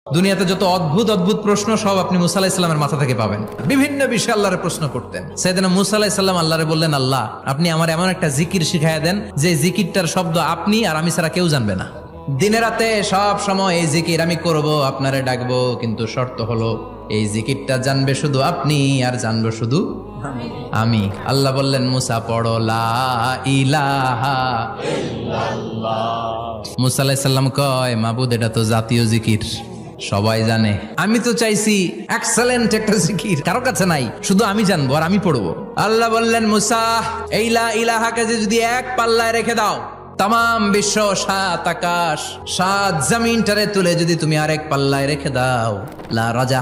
দুনিয়াতে যত অদ্ভুত অদ্ভুত প্রশ্ন সব আপনি মুসা আলাইহিস সালামের মাথা থেকে পাবেন। বিভিন্ন বিষয়ে আল্লাহরে প্রশ্ন করতেন। সাইয়েদনা মুসা আলাইহিস সালাম আল্লাহরে বললেন, আল্লাহ আপনি আমার এমন একটা জিকির শিখাইয়া দেন যে জিকিরটার শব্দ আপনি আর আমি ছাড়া কেউ জানবে না। দিনে রাতে সব সময় এই জিকির আমি করব, আপনারে ডাকবো, কিন্তু শর্ত হলো এই জিকিরটা জানবে শুধু আপনি আর জানবো শুধু আমি। আল্লাহ বললেন, মুসা পড়ো লা ইলাহা ইল্লাল্লাহ। মুসা আলাইহিস সালাম কয়, মাবুদ এটা তো জাতীয় জিকির, সবাই জানে। আমি তো চাইছি এক্সেলেন্ট একটা জিকির, কারো কাছে নাই, শুধু আমি জানবো আর আমি পড়বো। আল্লাহ বললেন, মুসা এই লা ইলাহাকে যদি এক পাল্লায় রেখে দাও, তাম বিশ্ব, 7 আকাশ 7 জমিনটারে তুলে যদি তুমি আরেক পাল্লায় রেখে দাও, লা রাজা